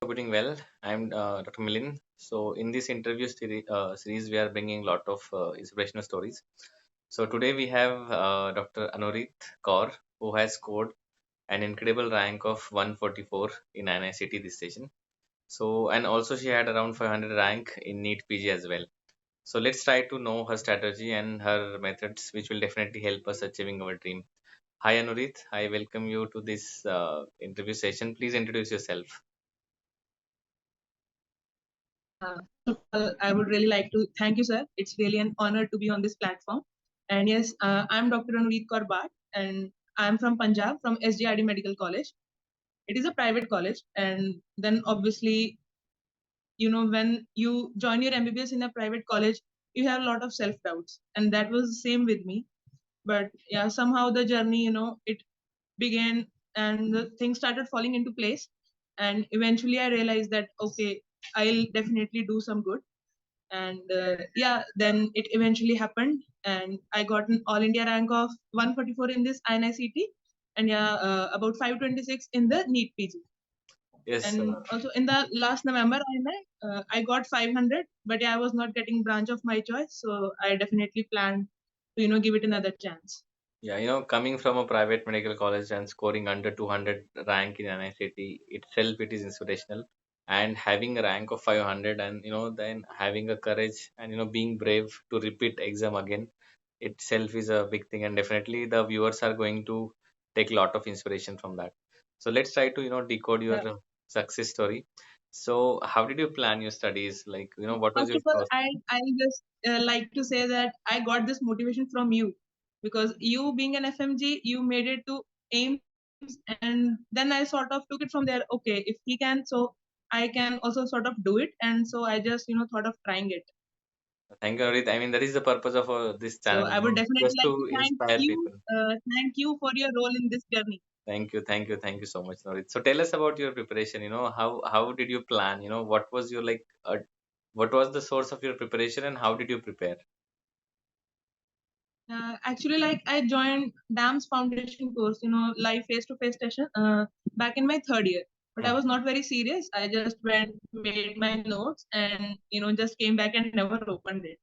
Doing well. I'm Dr. Milind. So in this interview series, we are bringing a lot of inspirational stories. So today we have Dr. Anureet Kaur, who has scored an incredible rank of 144 in INICET this session. So and also she had around 500 rank in NEETPG as well. So let's try to know her strategy and her methods, which will definitely help us achieving our dream. Hi Anureet, I welcome you to this interview session. Please introduce yourself. I would really like to thank you, sir. It's really an honor to be on this platform. And yes, I'm Dr. Anureet Kaur, and I'm from Punjab, from SGRD Medical College. It is a private college, and then obviously, when you join your MBBS in a private college, you have a lot of self doubts, and that was the same with me. But yeah, somehow the journey, it began, and the things started falling into place, and eventually I realized that okay, I'll definitely do some good. And yeah, then it eventually happened, and I got an all India rank of 144 in this INICET, and yeah, about 526 in the NEETPG. Yes. And also in the last November I got 500, but yeah, I was not getting branch of my choice, so I definitely planned to give it another chance. Yeah, coming from a private medical college and scoring under 200 rank in NICT itself, it is inspirational. And having a rank of 500 and, then having a courage and, being brave to repeat exam again itself is a big thing. And definitely the viewers are going to take a lot of inspiration from that. So let's try to, decode your Yeah. success story. So how did you plan your studies? Like, what was First your of all, process? I just like to say that I got this motivation from you, because you being an FMG, you made it to AIMS, and then I sort of took it from there. Okay, if he can, so I can also sort of do it, and so I just thought of trying it. Thank you, Anurit. I mean, that is the purpose of this So channel, I would definitely just like to to inspire people. thank you for your role in this journey. Thank you so much, Norit. So tell us about your preparation. How did you plan? What was your what was the source of your preparation and how did you prepare? Actually, like I joined DAM's foundation course, live face-to-face session back in my third year. But I Hmm. was not very serious. I just went, made my notes, and just came back and never opened it.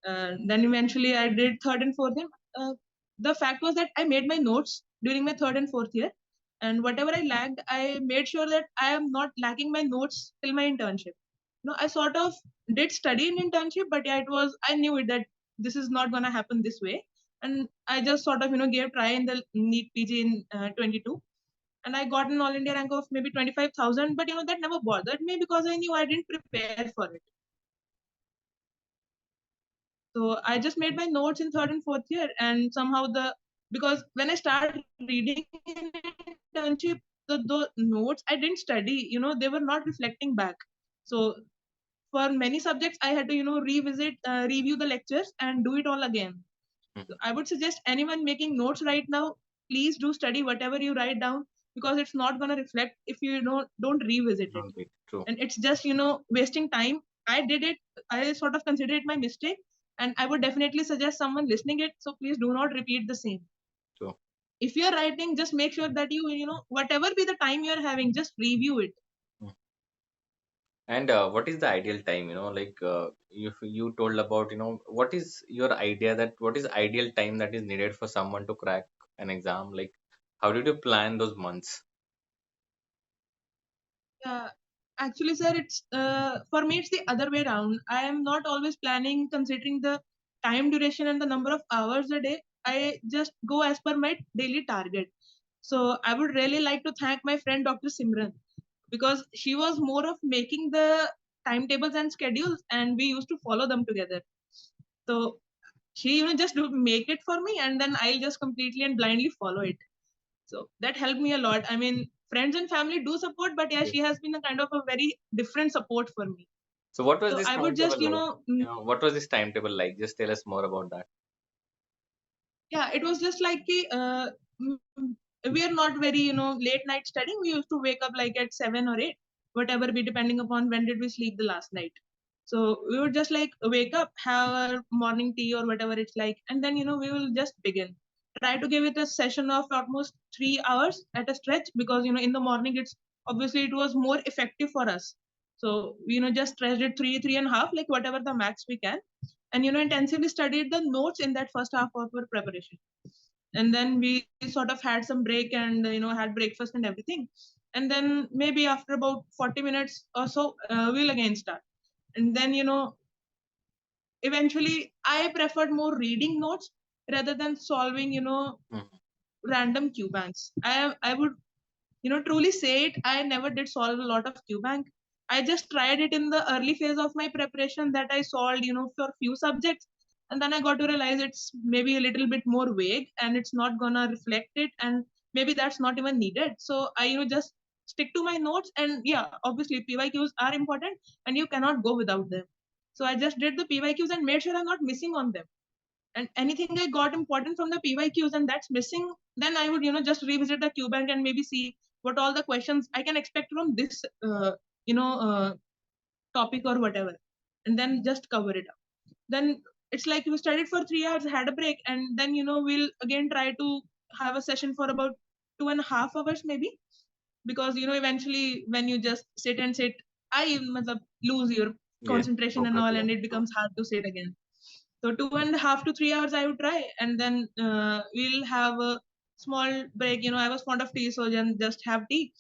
Then eventually I did third and fourth year. The fact was that I made my notes during my third and fourth year, and whatever I lacked, I made sure that I am not lacking my notes till my internship. I sort of did study in internship, but yeah, I knew it that this is not gonna happen this way, and I just sort of gave try in the NEET PG in 22, and I got an all India rank of maybe 25,000, but that never bothered me because I knew I didn't prepare for it. So I just made my notes in third and fourth year, and somehow because when I started reading in internship, the notes I didn't study, they were not reflecting back. So for many subjects, I had to revisit, review the lectures, and do it all again. So Mhm. I would suggest anyone making notes right now, please do study whatever you write down, because it's not gonna reflect if you don't revisit it, Don't be true. and it's just wasting time. I did it, I sort of consider it my mistake, and I would definitely suggest someone listening it, so please do not repeat the same. True. If you're writing, just make sure that whatever be the time you're having, just review it. Mm. And what is the ideal time? If you told about, what is your idea that what is ideal time that is needed for someone to crack an exam? Like, how did you plan those months? Actually, sir, it's for me it's the other way around. I am not always planning considering the time duration and the number of hours a day. I just go as per my daily target. So I would really like to thank my friend Dr. Simran, because she was more of making the timetables and schedules, and we used to follow them together. So she just do make it for me, and then I'll just completely and blindly follow it. So that helped me a lot. I mean, friends and family do support, but yeah, Yes. she has been a kind of a very different support for me. So what was So this I would just, timetable like? What was this timetable like? Just tell us more about that. yeah, it was just like mm, we are not very, late night studying. We used to wake up like at 7 or 8, whatever be depending upon when did we sleep the last night. So we would just like wake up, have our morning tea or whatever it's like, and then we will just begin. Try to give it a session of almost 3 hours at a stretch, because in the morning it's obviously it was more effective for us. So just stressed it 3.5, like whatever the max we can, and intensively studied the notes in that first half of our preparation. And then we sort of had some break and had breakfast and everything. And then maybe after about 40 minutes or so, we'll again start. And then eventually I preferred more reading notes rather than solving Mhm. random q banks. I would truly say it, I never did solve a lot of QBank. I just tried it in the early phase of my preparation, that I solved, for few subjects. And then I got to realize it's maybe a little bit more vague and it's not gonna reflect it. And maybe that's not even needed. So I, just stick to my notes. And yeah, obviously PYQs are important and you cannot go without them. So I just did the PYQs and made sure I'm not missing on them. And anything I got important from the PYQs and that's missing, then I would just revisit the QBank and maybe see what all the questions I can expect from this you know uh, topic or whatever, and then just cover it up. Then it's like we studied for 3 hours, had a break, and then we'll again try to have a session for about 2.5 hours maybe, because eventually when you just sit and sit, I lose your Yes, concentration and focus. all, Yeah. and it becomes hard to sit again. So 2.5 to 3 hours I would try, and then we'll have a small break. I was fond of tea, so then just have tea,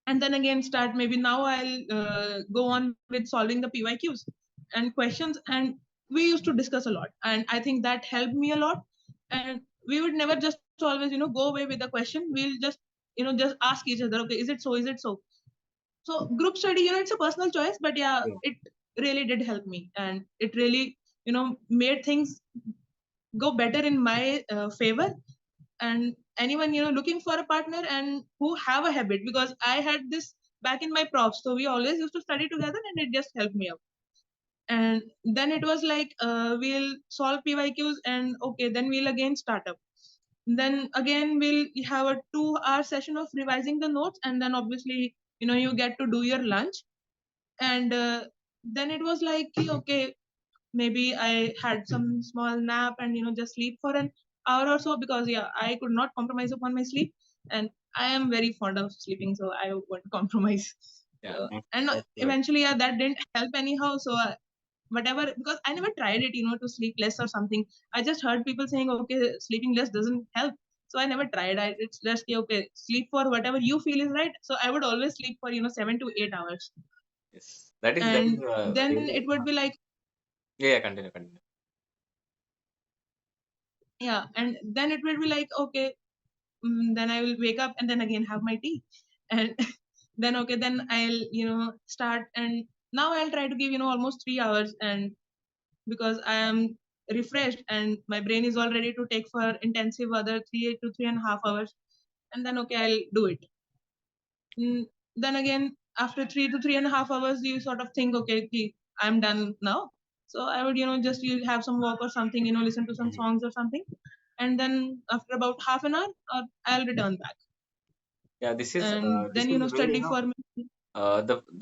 and then again start. Maybe now I'll go on with solving the PYQs and questions, and we used to discuss a lot, and I think that helped me a lot. And we would never just always go away with a question. We'll just ask each other, okay, is it so? Is it so? So group study, it's a personal choice, but yeah, Yeah. it really did help me, and it really made things go better in my favor. And anyone looking for a partner and who have a habit, because I had this back in my props, so we always used to study together and it just helped me out. And then it was like, we'll solve PYQs and okay, then we'll again start up. Then again we'll have a 2 hour session of revising the notes, and then obviously you get to do your lunch. And then it was like, okay, maybe I had some small nap and just sleep for an hour or so, because yeah, I could not compromise upon my sleep, and I am very fond of sleeping, so I won't compromise. Yeah, And that's good. eventually, yeah, that didn't help anyhow. So whatever, because I never tried it, to sleep less or something. I just heard people saying, okay, sleeping less doesn't help. So I never tried. It's just okay, sleep for whatever you feel is right. So I would always sleep for 7 to 8 hours, Yes, that is and then really. it would be like, Yeah, yeah, continue, continue. yeah, and then it will be like, okay, then I will wake up and then again have my tea, and then okay, then I'll start. And now I'll try to give almost 3 hours, and because I am refreshed and my brain is all ready to take for intensive other 3 to 3.5 hours, and then okay, I'll do it. Then again, after 3 to 3.5 hours, you sort of think, okay, okay, I'm done now. So I would just you have some walk or something, listen to some Mhm. songs or something, and then after about half an hour, I'll return back, Yeah, this is and this then is the way, study for me.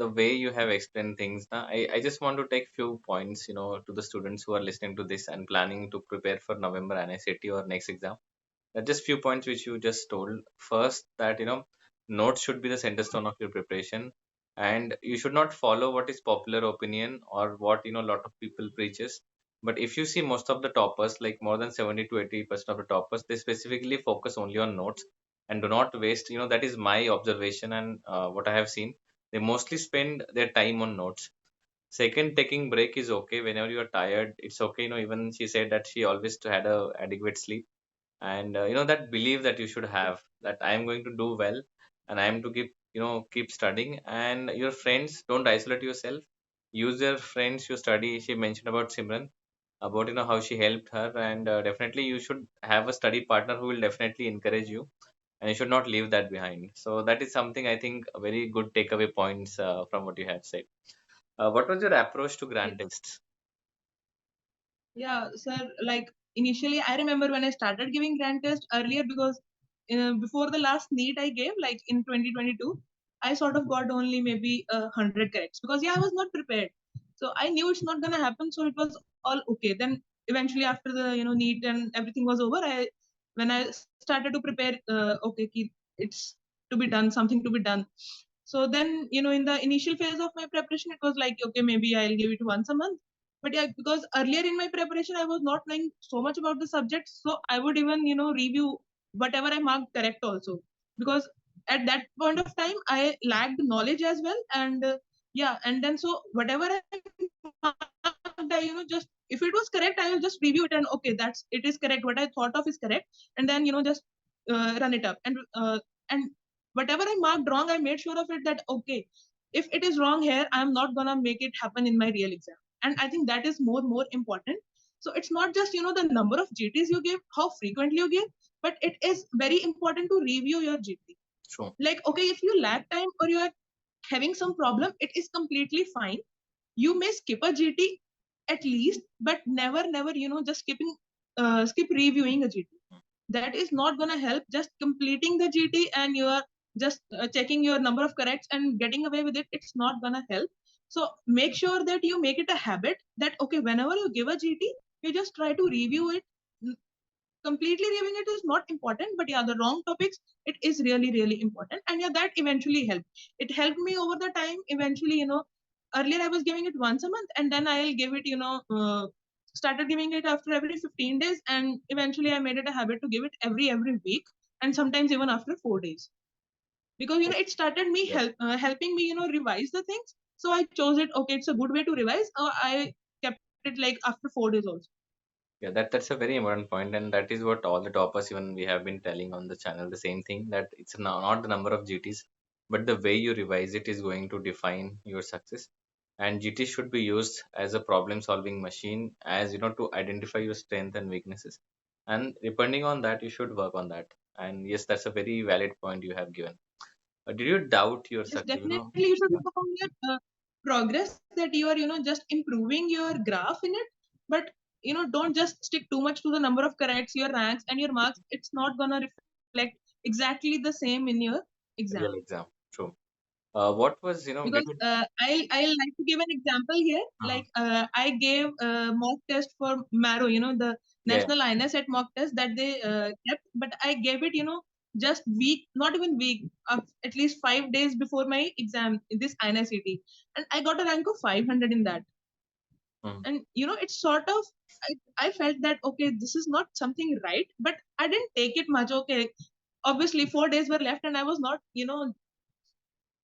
the way you have explained things. Now, I just want to take few points, to the students who are listening to this and planning to prepare for November NICT or next exam. Just few points which you just told. First, that notes should be the center stone of your preparation, and you should not follow what is popular opinion or what a lot of people preaches. But if you see most of the toppers, like more than 70 to 80% of the toppers, they specifically focus only on notes and do not waste. That is my observation and what I have seen. They mostly spend their time on notes. Second, taking break is okay whenever you are tired. It's okay. Even she said that she always had a adequate sleep, and that belief that you should have, that I am going to do well and I am to keep studying. And your friends, don't isolate yourself, use your friends. You study, she mentioned about Simran, about how she helped her, and definitely you should have a study partner who will definitely encourage you, and you should not leave that behind. So that is something, I think, a very good takeaway points from what you have said. What was your approach to grand tests? Yeah, sir. Like initially, I remember when I started giving grand test earlier, because before the last NEET I gave, like in 2022, I sort of got only maybe 100 corrects, because yeah, I was not prepared. So I knew it's not gonna happen. So it was all okay. Then eventually, after the NEET and everything was over, when I started to prepare, okay, it's to be done, something to be done. So then, in the initial phase of my preparation, it was like, okay, maybe I'll give it once a month. But yeah, because earlier in my preparation, I was not knowing so much about the subject. So I would even, review whatever I marked correct also. Because at that point of time, I lacked knowledge as well. And yeah, and then so whatever I marked, I, just if it was correct, I will just review it and okay, it is correct. What I thought of is correct. And then, just run it up. And whatever I marked wrong, I made sure of it that okay, if it is wrong here, I'm not gonna make it happen in my real exam. And I think that is more important. So it's not just the number of GTs you give, how frequently you give, but it is very important to review your GT. True. Like okay, if you lack time or you are having some problem, it is completely fine. You may skip a GT at least, but never just skip reviewing a GT. That is not going to help. Just completing the GT and you are just checking your number of corrects and getting away with it, it's not going to help. So make sure that you make it a habit that okay, whenever you give a GT, you just try to review it. Completely reviewing it is not important, but yeah, the wrong topics, it is really important. And yeah, that eventually helped. It helped me over the time. Eventually, earlier I was giving it once a month, and then I'll give it, started giving it after every 15 days, and eventually I made it a habit to give it every week, and sometimes even after 4 days, because it started me Yeah. helping me revise the things. So I chose it. Okay, it's a good way to revise. I kept it like after 4 days also. Yeah, that's a very important point, and that is what all the toppers even we have been telling on the channel the same thing, that it's not the number of GTs, but the way you revise it is going to define your success. And GT should be used as a problem solving machine, as to identify your strength and weaknesses. And depending on that, you should work on that. And yes, that's a very valid point you have given. Did you doubt your Yes, success? definitely you should look upon your progress, that you are, just improving your graph in it. But, don't just stick too much to the number of corrects, your ranks and your marks. It's not gonna reflect exactly the same in your Real exam. exam. True. What was, did Because you? I'll like to give an example here. Uh-huh. Like I gave a mock test for Marrow, the Yeah. national INICET mock test that they kept, but I gave it, just week, not even week, at least 5 days before my exam, this INICET, and I got a rank of 500 in that. Mm-hmm. And it's sort of, I felt that okay, this is not something right, but I didn't take it much. Okay, obviously 4 days were left, and I was not,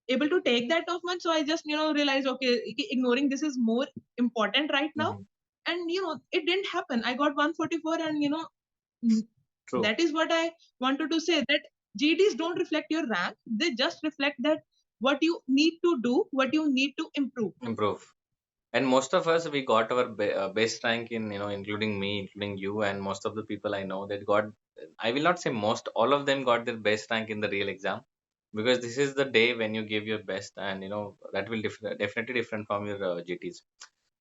able to take that off much. So I just realized okay, ignoring this is more important right now. Mm-hmm. And it didn't happen. I got 144, and mm, True. that is what I wanted to say, that GDs don't reflect your rank. They just reflect that what you need to do, what you need to improve. Improve. And most of us, we got our best rank in, including me, including you, and most of the people I know that got, I will not say most, all of them got their best rank in the real exam, because this is the day when you give your best, and that will definitely different from your GTs.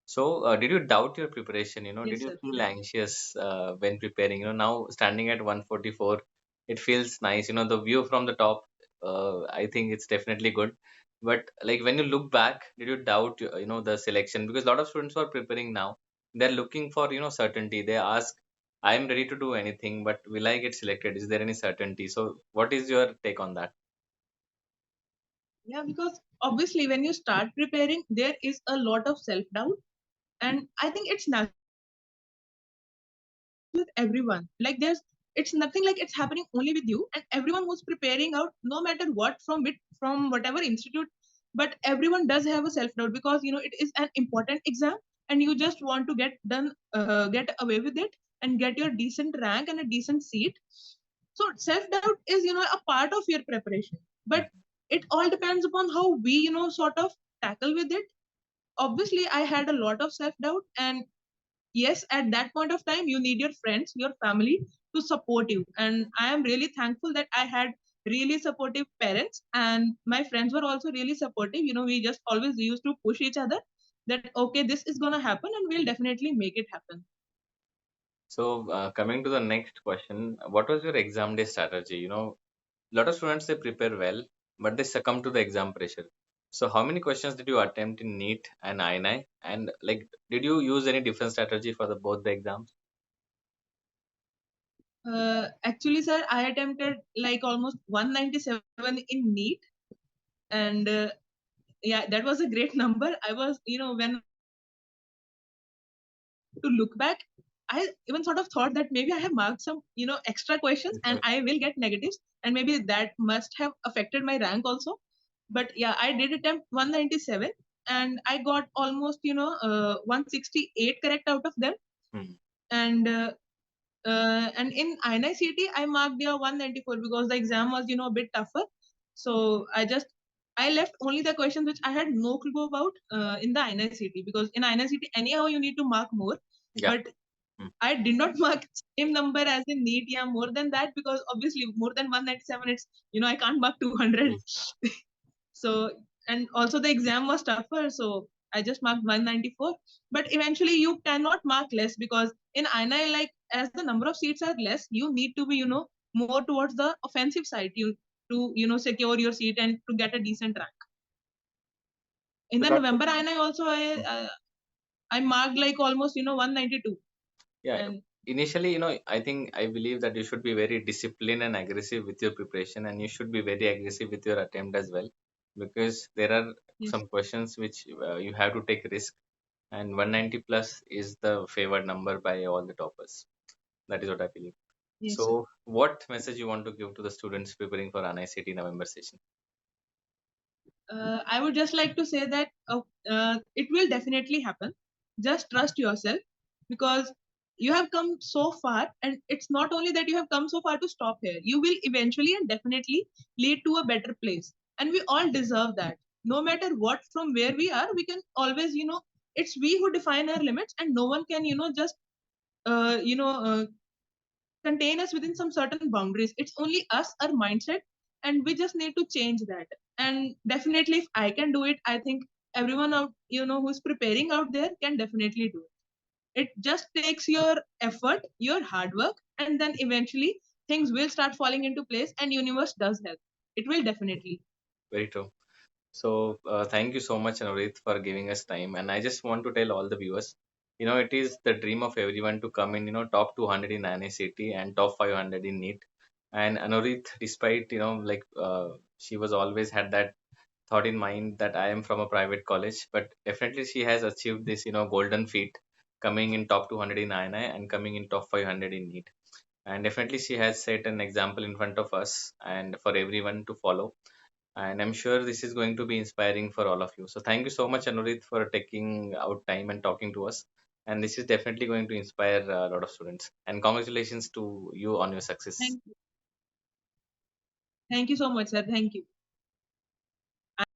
So, did you doubt your preparation? Did Yes, you sir. feel anxious when preparing? Now standing at 144, it feels nice. The view from the top, I think it's definitely good. But like when you look back, did you doubt, the selection? Because a lot of students who are preparing now, they're looking for, certainty. They ask, I am ready to do anything, but will I get selected? Is there any certainty? So, what is your take on that? Yeah, because obviously when you start preparing, there is a lot of self doubt, and I think it's natural with everyone. Like it's nothing like it's happening only with you, and everyone who's preparing out, no matter what, from whatever institute, but everyone does have a self doubt, because it is an important exam, and you just want to get away with it, and get your decent rank and a decent seat. So self doubt is a part of your preparation, but it all depends upon how we sort of tackle with it. Obviously I had a lot of self doubt, and yes, at that point of time, you need your friends, your family to support you. And I am really thankful that I had really supportive parents, and my friends were also really supportive. We just always used to push each other that okay, this is going to happen, and we'll definitely make it happen. So, coming to the next question, what was your exam day strategy? A lot of students, they prepare well, but they succumb to the exam pressure. So, how many questions did you attempt in NEET and INI? And like, did you use any different strategy for the both the exams? Actually, sir, I attempted like almost 197 in NEET, And yeah, that was a great number. I was, when to look back, I even sort of thought that maybe I have marked some, extra questions and Mhm. I will get negatives, and maybe that must have affected my rank also. But yeah, I did attempt 197, and I got almost, 168 correct out of them. Mhm. And and in INICET, I marked the 194 because the exam was, a bit tougher. So I left only the questions which I had no clue about in the INICET, because in INICET anyhow you need to mark more, Yeah. but Mm. I did not mark same number as in NEET, yeah, more than that, because obviously more than 197, it's, I can't mark 200. Mm. So, and also the exam was tougher, so I just marked 194. But eventually you cannot mark less, because in INI, like, as the number of seats are less, you need to be, more towards the offensive side, to, secure your seat and to get a decent rank. In So, the Doctor, November INI also, I marked like almost, 192. yeah, And initially, I believe that you should be very disciplined and aggressive with your preparation, and you should be very aggressive with your attempt as well, because there are yes, some questions which you have to take risk, and 190 plus is the favored number by all the toppers. That is what I believe. yes, sir. So, what message you want to give to the students preparing for NICT November session? I would just like to say that it will definitely happen. Just trust yourself, because you have come so far, and it's not only that you have come so far to stop here. You will eventually and definitely lead to a better place, and we all deserve that. No matter what, from where we are, we can always, it's we who define our limits, and no one can, just uh, you know uh, contain us within some certain boundaries. It's only us, our mindset, and we just need to change that. And definitely, if I can do it, I think everyone out, who's preparing out there can definitely do it. It just takes your effort, your hard work, and then eventually things will start falling into place, and universe does help. It will definitely. Very true. So, thank you so much, Anurit, for giving us time. And I just want to tell all the viewers, it is the dream of everyone to come in, top 200 in NICT and top 500 in NEET. And Anurit, despite, she was always had that thought in mind that I am from a private college, but definitely she has achieved this, golden feat, coming in top 200 in INI and coming in top 500 in NEET. And definitely she has set an example in front of us and for everyone to follow, and I'm sure this is going to be inspiring for all of you. So thank you so much, Anurit, for taking out time and talking to us. And this is definitely going to inspire a lot of students. And congratulations to you on your success. Thank you. Thank you so much, sir. Thank you.